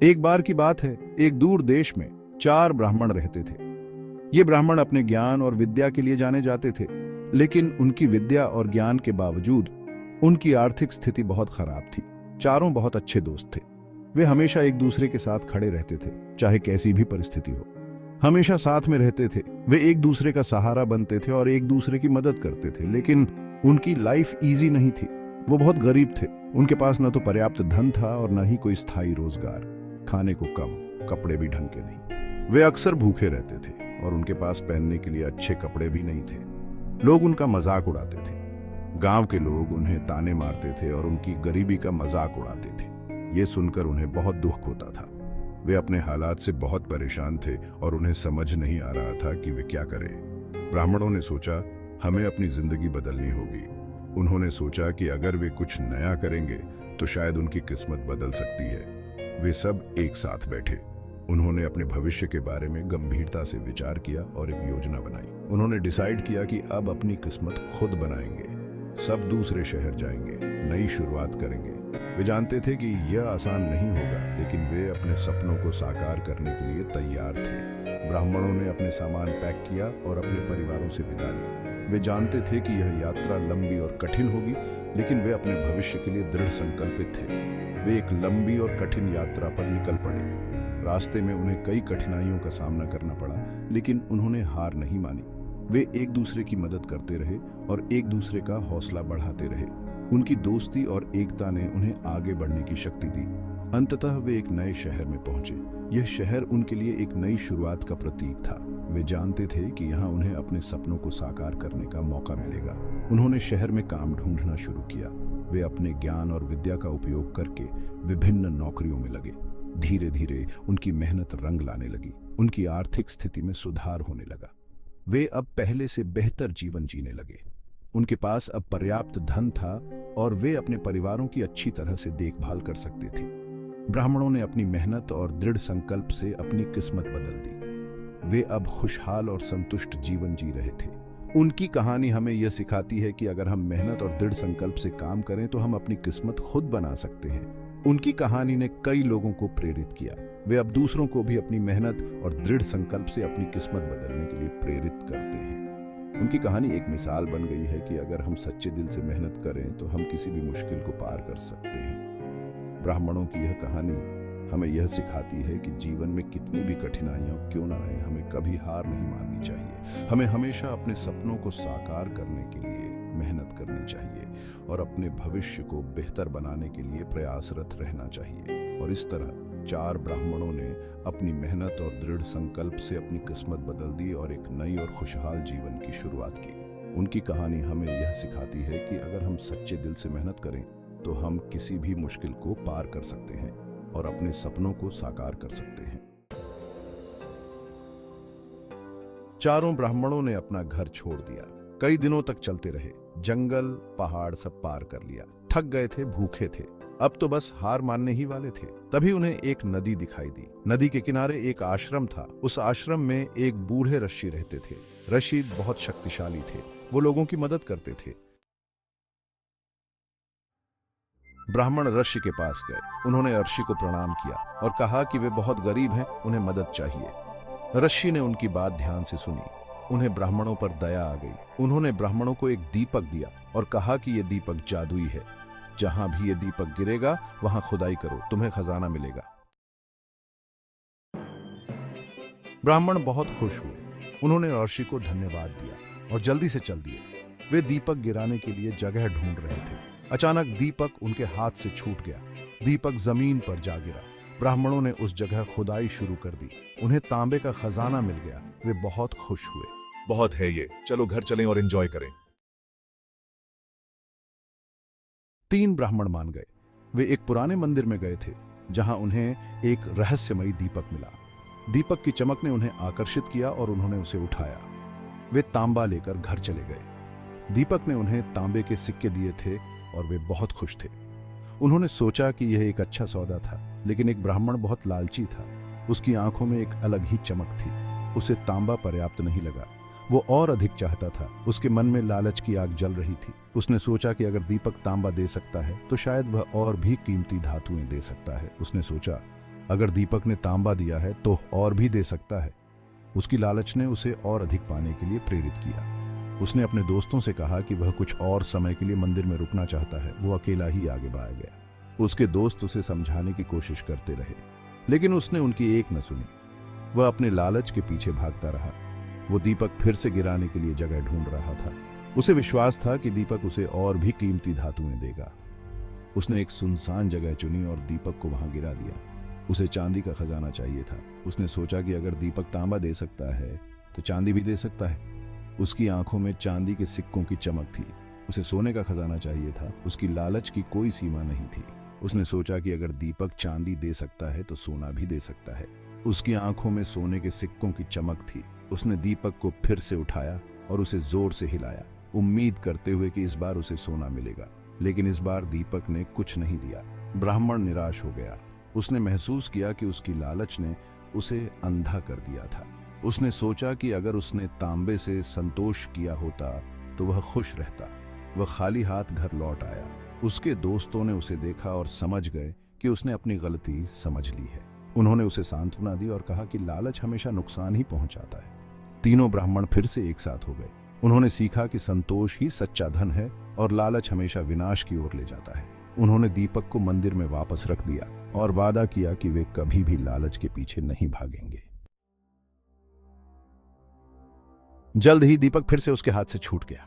एक बार की बात है, एक दूर देश में 4 ब्राह्मण रहते थे। ये ब्राह्मण अपने ज्ञान और विद्या के लिए जाने जाते थे, लेकिन उनकी विद्या और ज्ञान के बावजूद उनकी आर्थिक स्थिति बहुत खराब थी। चारों बहुत अच्छे दोस्त थे। वे हमेशा एक दूसरे के साथ खड़े रहते थे, चाहे कैसी भी परिस्थिति हो। हमेशा साथ में रहते थे। वे एक दूसरे का सहारा बनते थे और एक दूसरे की मदद करते थे, लेकिन उनकी लाइफ इजी नहीं थी। वो बहुत गरीब थे। उनके पास न तो पर्याप्त धन था और न ही कोई स्थायी रोजगार। खाने को कम, कपड़े भी ढंग के नहीं। वे अक्सर भूखे रहते थे और उनके पास पहनने के लिए अच्छे कपड़े भी नहीं थे। लोग उनका मजाक उड़ाते थे। गांव के लोग उन्हें ताने मारते थे और उनकी गरीबी का मजाक उड़ाते थे। ये सुनकर उन्हें बहुत दुख होता था। वे अपने हालात से बहुत परेशान थे और उन्हें समझ नहीं आ रहा था कि वे क्या करें। ब्राह्मणों ने सोचा, हमें अपनी जिंदगी बदलनी होगी। उन्होंने सोचा कि अगर वे कुछ नया करेंगे तो शायद उनकी किस्मत बदल सकती है। वे सब एक साथ बैठे। उन्होंने अपने भविष्य के बारे में गंभीरता से विचार किया और एक योजना बनाई। उन्होंने डिसाइड किया कि अब अपनी किस्मत खुद बनाएंगे। सब दूसरे शहर जाएंगे, नई शुरुआत करेंगे। वे जानते थे कि यह आसान नहीं होगा, लेकिन वे अपने सपनों को साकार करने के लिए तैयार थे। ब्राह्मणों ने अपने सामान पैक किया और अपने परिवारों से विदा ली। वे जानते थे कि यह यात्रा लंबी और कठिन होगी, लेकिन वे अपने भविष्य के लिए दृढ़ संकल्पित थे। वे एक लंबी और कठिन यात्रा पर निकल पड़े। रास्ते में उन्हें कई कठिनाइयों का सामना करना पड़ा, लेकिन उन्होंने हार नहीं मानी। वे एक दूसरे की मदद करते रहे और एक दूसरे का हौसला बढ़ाते रहे। उनकी दोस्ती और एकता ने उन्हें आगे बढ़ने की शक्ति दी। अंततः वे एक नए शहर में पहुंचे। यह शहर उनके लिए एक नई शुरुआत का प्रतीक था। वे जानते थे कि यहाँ उन्हें अपने सपनों को साकार करने का मौका मिलेगा। उन्होंने शहर में काम ढूंढना शुरू किया। वे अपने ज्ञान और विद्या का उपयोग करके विभिन्न नौकरियों में लगे। धीरे धीरे उनकी मेहनत रंग लाने लगी। उनकी आर्थिक स्थिति में सुधार होने लगा। वे अब पहले से बेहतर जीवन जीने लगे। उनके पास अब पर्याप्त धन था और वे अपने परिवारों की अच्छी तरह से देखभाल कर सकते थे। ब्राह्मणों ने अपनी मेहनत और दृढ़ संकल्प से अपनी किस्मत बदल दी। वे अब खुशहाल और संतुष्ट जीवन जी रहे थे। उनकी कहानी हमें यह सिखाती है कि अगर हम मेहनत और दृढ़ संकल्प से काम करें तो हम अपनी किस्मत खुद बना सकते हैं। उनकी कहानी ने कई लोगों को प्रेरित किया। वे अब दूसरों को भी अपनी मेहनत और दृढ़ संकल्प से अपनी किस्मत बदलने के लिए प्रेरित करते हैं। उनकी कहानी एक मिसाल बन गई है कि अगर हम सच्चे दिल से मेहनत करें तो हम किसी भी मुश्किल को पार कर सकते हैं। ब्राह्मणों की यह कहानी हमें यह सिखाती है कि जीवन में कितनी भी कठिनाइयां क्यों ना आए, हमें कभी हार नहीं माननी चाहिए। हमें हमेशा अपने सपनों को साकार करने के लिए मेहनत करनी चाहिए और अपने भविष्य को बेहतर बनाने के लिए प्रयासरत रहना चाहिए। और इस तरह 4 ब्राह्मणों ने अपनी मेहनत और दृढ़ संकल्प से अपनी किस्मत बदल दी और एक नई और खुशहाल जीवन की शुरुआत की। उनकी कहानी हमें यह सिखाती है कि अगर हम सच्चे दिल से मेहनत करें तो हम किसी भी मुश्किल को पार कर सकते हैं और अपने सपनों को साकार कर सकते हैं। चारों ब्राह्मणों ने अपना घर छोड़ दिया। कई दिनों तक चलते रहे। जंगल, पहाड़ सब पार कर लिया। थक गए थे, भूखे थे। अब तो बस हार मानने ही वाले थे। तभी उन्हें एक नदी दिखाई दी। नदी के किनारे एक आश्रम था। उस आश्रम में एक बूढ़े ऋषि रहते थे। ऋषि बहुत शक्तिशाली थे। वो लोगों की मदद करते थे। ब्राह्मण ऋषि के पास गए। उन्होंने ऋषि को प्रणाम किया और कहा कि वे बहुत गरीब हैं, उन्हें मदद चाहिए। ऋषि ने उनकी बात ध्यान से सुनी। उन्हें ब्राह्मणों पर दया आ गई। उन्होंने ब्राह्मणों को एक दीपक दिया और कहा कि यह दीपक जादुई है। जहां भी यह दीपक गिरेगा वहां खुदाई करो, तुम्हें खजाना मिलेगा। ब्राह्मण बहुत खुश हुए। उन्होंने ऋषि को धन्यवाद दिया और जल्दी से चल दिए। वे दीपक गिराने के लिए जगह ढूंढ रहे थे। अचानक दीपक उनके हाथ से छूट गया। दीपक जमीन पर जा गिरा। ब्राह्मणों ने उस जगह खुदाई शुरू कर दी। उन्हें तांबे का खजाना मिल गया। वे बहुत खुश हुए। बहुत है ये, चलो घर चलें और एंजॉय करें। 3 ब्राह्मण मान गए। वे एक पुराने मंदिर में गए थे जहां उन्हें एक रहस्यमयी दीपक मिला। दीपक की चमक ने उन्हें आकर्षित किया और उन्होंने उसे उठाया। वे तांबा लेकर घर चले गए। दीपक ने उन्हें तांबे के सिक्के दिए थे और वे बहुत खुश थे। उन्होंने सोचा कि यह एक अच्छा सौदा था, लेकिन एक ब्राह्मण बहुत लालची था। उसकी आंखों में एक अलग ही चमक थी। उसे तांबा पर्याप्त नहीं लगा। वो और अधिक चाहता था। उसके मन में लालच की आग जल रही थी। उसने सोचा कि अगर दीपक तांबा दे सकता है तो शायद वह और भी कीमती धातुएं दे सकता है। उसने सोचा, अगर दीपक ने तांबा दिया है तो और भी दे सकता है। उसकी लालच ने उसे और अधिक पाने के लिए प्रेरित किया। उसने अपने दोस्तों से कहा कि वह कुछ और समय के लिए मंदिर में रुकना चाहता है। वो अकेला ही आगे बढ़ गया। उसके दोस्त उसे समझाने की कोशिश करते रहे, लेकिन उसने उनकी एक न सुनी। वह अपने लालच के पीछे भागता रहा। वो दीपक फिर से गिराने के लिए जगह ढूंढ रहा था। उसे विश्वास था कि दीपक उसे और भी कीमती धातुएं देगा। उसने एक सुनसान जगह चुनी और दीपक को वहां गिरा दिया। उसे चांदी का खजाना चाहिए था। उसने सोचा कि अगर दीपक तांबा दे सकता है तो चांदी भी दे सकता है। उसकी आंखों में चांदी के सिक्कों की चमक थी। उसे सोने का खजाना चाहिए था। उसकी लालच की कोई सीमा नहीं थी। उसने सोचा कि अगर दीपक चांदी दे सकता है तो सोना भी दे सकता है। उसकी आंखों में सोने के सिक्कों की चमक थी। उसने दीपक को फिर से उठाया और उसे जोर से हिलाया, उम्मीद करते हुए कि इस बार उसे सोना मिलेगा। लेकिन इस बार दीपक ने कुछ नहीं दिया। ब्राह्मण निराश हो गया। उसने महसूस किया कि उसकी लालच ने उसे अंधा कर दिया था। उसने सोचा कि अगर उसने तांबे से संतोष किया होता तो वह खुश रहता। वह खाली हाथ घर लौट आया। उसके दोस्तों ने उसे देखा और समझ गए कि उसने अपनी गलती समझ ली है। उन्होंने उसे सांत्वना दी और कहा कि लालच हमेशा नुकसान ही पहुंचाता है। तीनों ब्राह्मण फिर से एक साथ हो गए। उन्होंने सीखा कि संतोष ही सच्चा धन है और लालच हमेशा विनाश की ओर ले जाता है। उन्होंने दीपक को मंदिर में वापस रख दिया और वादा किया कि वे कभी भी लालच के पीछे नहीं भागेंगे। जल्द ही दीपक फिर से उसके हाथ से छूट गया।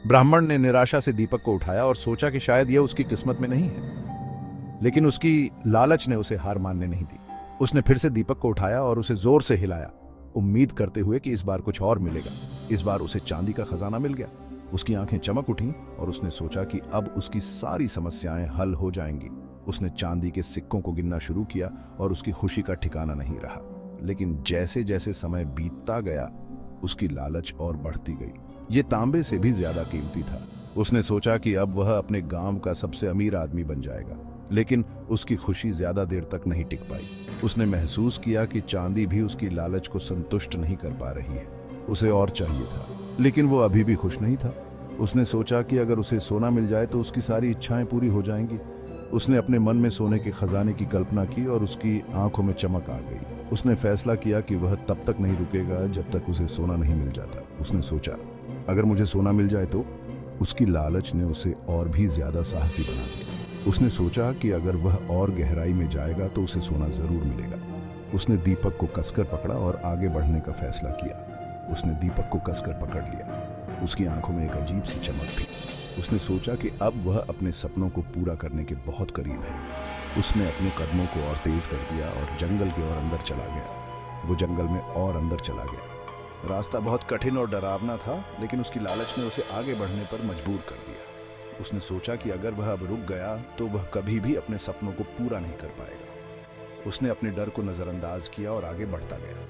ब्राह्मण ने निराशा से दीपक को उठाया और सोचा कि शायद यह उसकी किस्मत में नहीं है, लेकिन उसकी लालच ने उसे हार मानने नहीं दी। उसने फिर से दीपक को उठाया और उसे जोर से हिलाया, उम्मीद करते हुए कि इस बार कुछ और मिलेगा। इस बार उसे चांदी का खजाना मिल गया। उसकी आंखें चमक उठीं और उसने सोचा कि अब उसकी सारी समस्याएं हल हो जाएंगी। उसने चांदी के सिक्कों को गिनना शुरू किया और उसकी खुशी का ठिकाना नहीं रहा। लेकिन जैसे जैसे समय बीतता गया, उसकी लालच और बढ़ती गई। ये तांबे से भी ज्यादा कीमती था। उसने सोचा कि अब वह अपने गांव का सबसे अमीर आदमी बन जाएगा, लेकिन उसकी खुशी ज्यादा देर तक नहीं टिक पाई। उसने महसूस किया कि चांदी भी उसकी लालच को संतुष्ट नहीं कर पा रही है। उसे और चाहिए था, लेकिन वो अभी भी खुश नहीं था। उसने सोचा कि अगर उसे सोना मिल जाए तो उसकी सारी इच्छाएं पूरी हो जाएंगी। उसने अपने मन में सोने के खजाने की कल्पना की और उसकी आंखों में चमक आ गई। उसने फैसला किया कि वह तब तक नहीं रुकेगा जब तक उसे सोना नहीं मिल जाता। उसने सोचा, अगर मुझे सोना मिल जाए तो। उसकी लालच ने उसे और भी ज्यादा साहसी बना दिया। उसने सोचा कि अगर वह और गहराई में जाएगा तो उसे सोना जरूर मिलेगा। उसने दीपक को कसकर पकड़ा और आगे बढ़ने का फैसला किया। उसने दीपक को कसकर पकड़ लिया। उसकी आंखों में एक अजीब सी चमक थी। उसने सोचा कि अब वह अपने सपनों को पूरा करने के बहुत करीब है। उसने अपने कदमों को और तेज कर दिया और जंगल की ओर अंदर चला गया। वो जंगल में और अंदर चला गया। रास्ता बहुत कठिन और डरावना था, लेकिन उसकी लालच ने उसे आगे बढ़ने पर मजबूर कर दिया। उसने सोचा कि अगर वह अब रुक गया तो वह कभी भी अपने सपनों को पूरा नहीं कर पाएगा। उसने अपने डर को नजरअंदाज किया और आगे बढ़ता गया।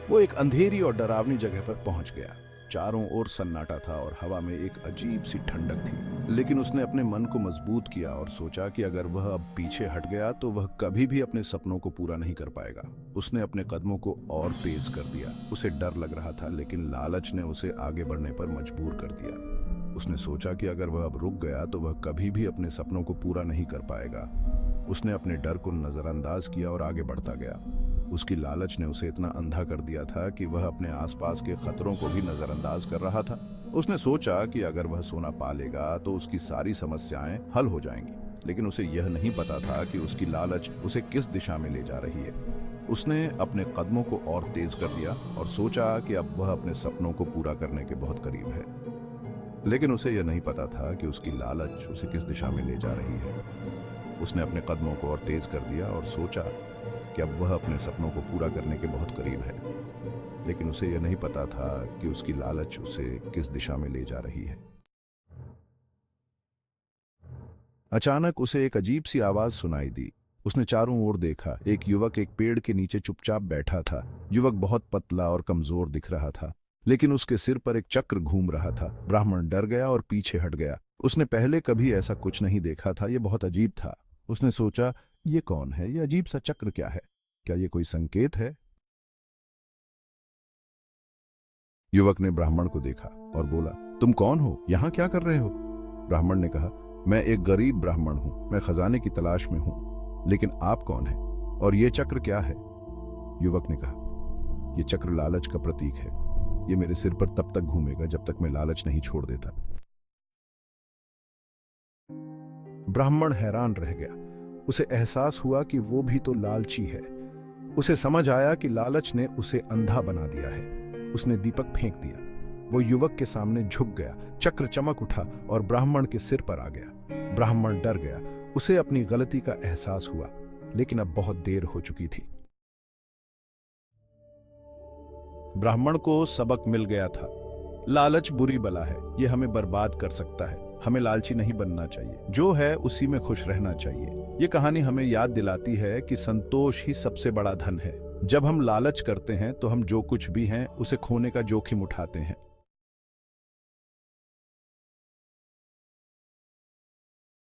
वो एक अंधेरी और डरावनी जगह पर पहुंच गया। चारों ओर सन्नाटा था और हवा में एक अजीब सी ठंडक थी। लेकिन उसने अपने मन को मजबूत किया और सोचा कि अगर वह अब पीछे हट गया तो वह कभी भी अपने सपनों को पूरा नहीं कर पाएगा। उसने अपने कदमों को और तेज कर दिया। उसे डर लग रहा था, लेकिन लालच ने उसे आगे बढ़ने पर मजबूर कर दिया। उसने सोचा कि अगर वह अब रुक गया तो वह कभी भी अपने सपनों को पूरा नहीं कर पाएगा। उसने अपने डर को नजरअंदाज किया और आगे बढ़ता गया। उसकी लालच ने उसे इतना अंधा कर दिया था कि वह अपने आसपास के खतरों को भी नजरअंदाज कर रहा था। उसने सोचा कि अगर वह सोना पा लेगा तो उसकी सारी समस्याएं हल हो जाएंगी, लेकिन उसे यह नहीं पता था कि उसकी लालच उसे किस दिशा में ले जा रही है। उसने अपने कदमों को और तेज कर दिया और सोचा कि अब वह अपने सपनों को पूरा करने के बहुत करीब है, लेकिन उसे यह नहीं पता था कि उसकी लालच उसे किस दिशा में ले जा रही है। उसने अपने कदमों को और तेज कर दिया और सोचा कि अब वह अपने सपनों को पूरा करने के बहुत करीब है, लेकिन उसे यह नहीं पता था कि उसकी लालच उसे किस दिशा में ले जा रही है। अचानक उसे एक अजीब सी आवाज सुनाई दी। उसने चारों ओर देखा। एक युवक एक पेड़ के नीचे चुपचाप बैठा था। युवक बहुत पतला और कमजोर दिख रहा था, लेकिन उसके सिर पर एक चक्र घूम रहा था। ब्राह्मण डर गया और पीछे हट गया। उसने पहले कभी ऐसा कुछ नहीं देखा था। यह बहुत अजीब था। उसने सोचा, ये कौन है? यह अजीब सा चक्र क्या है? क्या ये कोई संकेत है? युवक ने ब्राह्मण को देखा और बोला, तुम कौन हो? यहां क्या कर रहे हो? ब्राह्मण ने कहा, मैं एक गरीब ब्राह्मण हूं। मैं खजाने की तलाश में हूं, लेकिन आप कौन हैं? और ये चक्र क्या है? युवक ने कहा, ये चक्र लालच का प्रतीक है। ये मेरे सिर पर तब तक घूमेगा जब तक मैं लालच नहीं छोड़ देता। ब्राह्मण हैरान रह गया। उसे एहसास हुआ कि वो भी तो लालची है। उसे समझ आया कि लालच ने उसे अंधा बना दिया है। उसने दीपक फेंक दिया। वो युवक के सामने झुक गया। चक्र चमक उठा और ब्राह्मण के सिर पर आ गया। ब्राह्मण डर गया। उसे अपनी गलती का एहसास हुआ, लेकिन अब बहुत देर हो चुकी थी। ब्राह्मण को सबक मिल गया था। लालच बुरी बला है, यह हमें बर्बाद कर सकता है। हमें लालची नहीं बनना चाहिए, जो है उसी में खुश रहना चाहिए। ये कहानी हमें याद दिलाती है कि संतोष ही सबसे बड़ा धन है। जब हम लालच करते हैं तो हम जो कुछ भी हैं उसे खोने का जोखिम उठाते हैं।